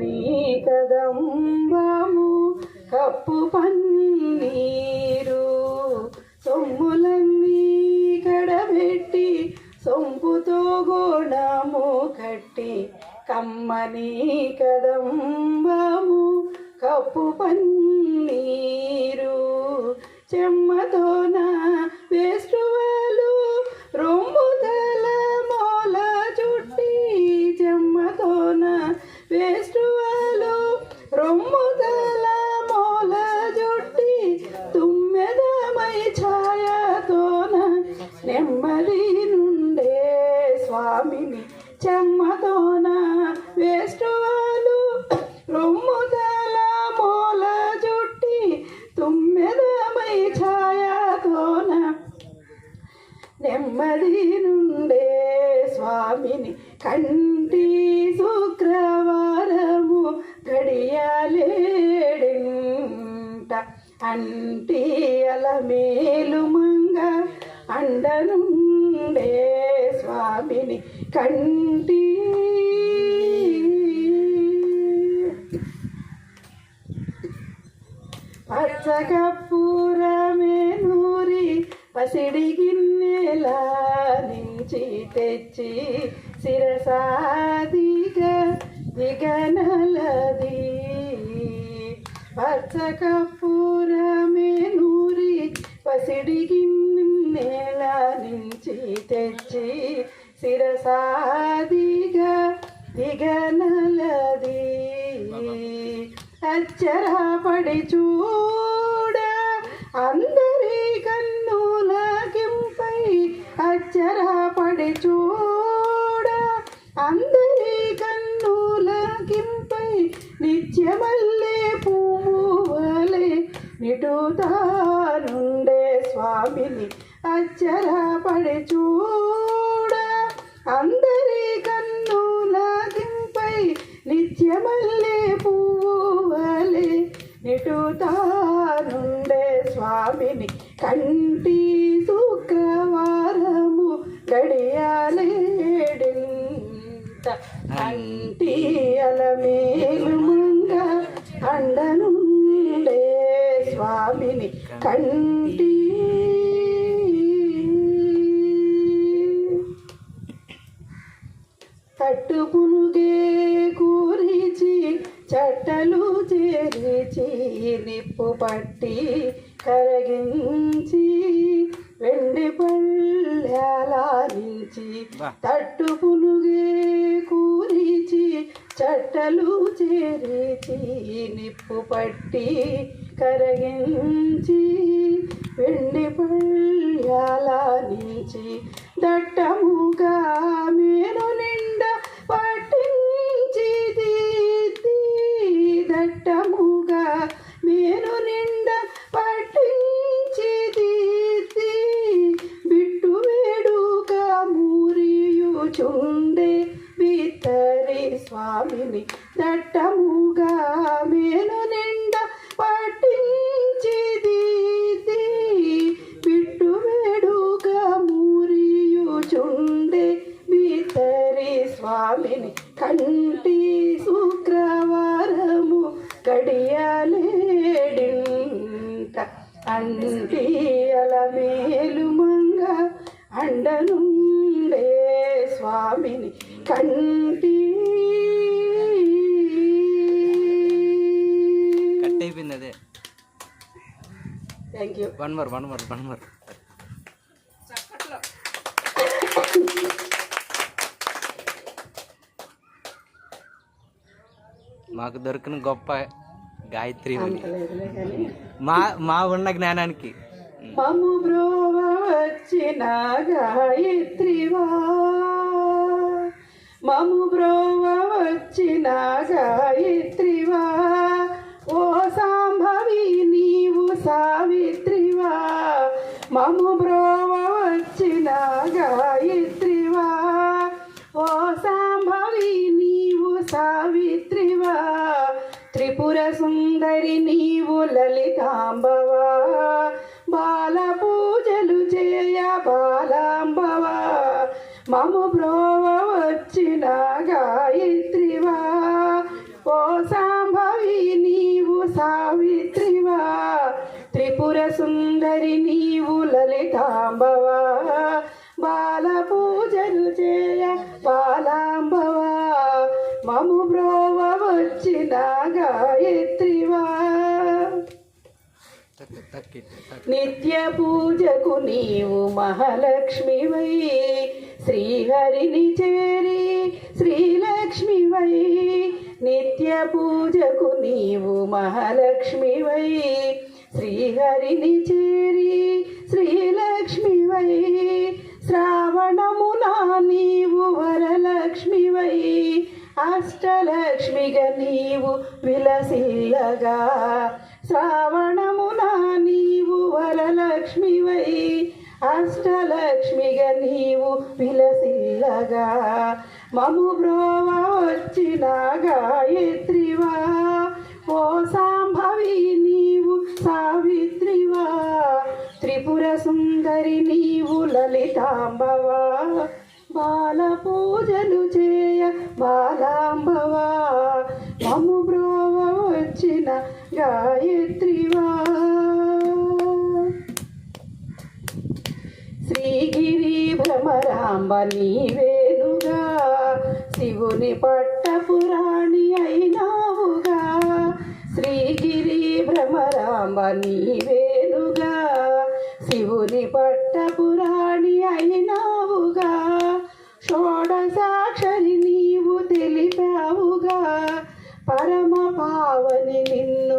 కమ్మని కదంబము కప్పు పన్నీరు సొమ్ములన్నీ కడబెట్టి సొంపుతో గోణము కట్టి కమ్మని కదంబము కప్పు పన్నీరు చెమ్మతోన వేస్తువాలు రొమ్ముదల మూల చుట్టి చెమ్మతోన వేస్తువాలు రొమ్ముదల మూల చుట్టి తుమ్మెదమై ఛాయతోన నెమ్మది నుండే స్వామిని చెమ్మతోన వేస్తువాలు రొమ్ముదల మూల చుట్టి తుమ్మెదమై ఛాయతోన నెమ్మది నుండే స్వామిని కంటి శుక్రవారము గడియాలేడింట అంటి అలమేలు మంగ అండనుండే స్వామిని కంటి పచ్చకర్పూరమే నూరి పసిడి గిన్నెల నుంచి తెచ్చి శిరసాదిగా దిగనలది పచ్చకర్పూరమే నూరి పసిడి గిన్నెల నుంచి తెచ్చి శిరసాదిగా దిగనలది అచ్చరపడి చూడ అందరి కన్నులకింపై అచ్చరపడి చూడ అందరి కన్నులకింపై నిత్యమల్లే పువ్వువలే నిటుతానుండే స్వామిని అచ్చరపడి చూడ అందరి కన్నులకింపై నిత్యమల్లే పువ్వువలే నిటుతానుండే స్వామిని కంటి శుక్రవారము గడియాలేడింత కంటి అలమేలు మంగ అండనుండే స్వామిని కంటి తట్టు పునుగే కూరిచి చట్టలు చేరిచి నిప్పు పట్టి కరగించి వెండి పళ్ళాల నుంచి తట్టు పునుగే కూరిచి చట్టలు చేరిచి నిప్పు పట్టి కరగించి వెండి పళ్ళాల నుంచి దట్టముగా మేను నిండా పట్టించి తీర్చి దట్టముగా మేను నిండా పట్టించి తీర్చి బిట్టు వేడుక మూరియుచుండే బిత్తరి స్వామిని దట్టముగా మేను నిండా పట్టించి తీర్చి బిట్టు వేడుక మూరియుచుండే బిత్తరి స్వామిని కంటి శుక్రవారము గడియాలేడింట అంటి అలమేలు మంగ అండనుండే స్వామిని కంటి కట్ అయిపోయింది అదే. Thank you. వన్ మోర్ మాకు దొరికిన గొప్ప గాయత్రి మా ఉన్న జ్ఞానానికి మము బ్రోవ వచ్చిన గాయత్రివా మము బ్రోవ వచ్చిన గాయత్రివా ఓ సాంభవి నీవు సావిత్రివా మము బ్రోవ వచ్చిన గాయత్రివా ఓ సాంభవి నీవు సావిత్రివా త్రిపుర సుందరి నీవు లలితాంబవా బాల పూజలు చేయ బాలాంబవా మము బ్రోవ వచ్చిన గాయత్రివా ఓ సాంభవి నీవు సావిత్రివా త్రిపుర సుందరి నీవు లలితాంబవా బాల పూజలు చేయ బాలాంబవా మము బ్రోవ వచ్చిన గాయత్రివా నిత్య పూజకు నీవు మహాలక్ష్మివై శ్రీహరిని చేరి శ్రీలక్ష్మివై నిత్య పూజకు నీవు మహాలక్ష్మివై శ్రీహరిని చేరి శ్రీలక్ష్మివై శ్రావణమున నీవు వరలక్ష్మివై అష్టలక్ష్మిగా నీవు విలసిల్లగా శ్రావణమున నీవు వరలక్ష్మివై అష్టలక్ష్మిగా నీవు విలసిల్లగా మము బ్రోవ వచ్చిన గాయత్రివా ఓ సాంభవి నీవు సావిత్రివా త్రిపుర సుందరి నీవు లలితాంబవా బాల పూజలు చేయ బాలాంబవా మము బ్రోవ వచ్చిన గాయత్రివా శ్రీగిరి భ్రమరాంబ నీవేనుగా శివుని పట్టపురాణి అయినావుగా శ్రీగిరి భ్రమరాంబ నీవేనుగా శివుని పట్టపురాణి అయినావుగా షోడశాక్షరి నీవు తెలిపావుగా పరమ పావని నిన్ను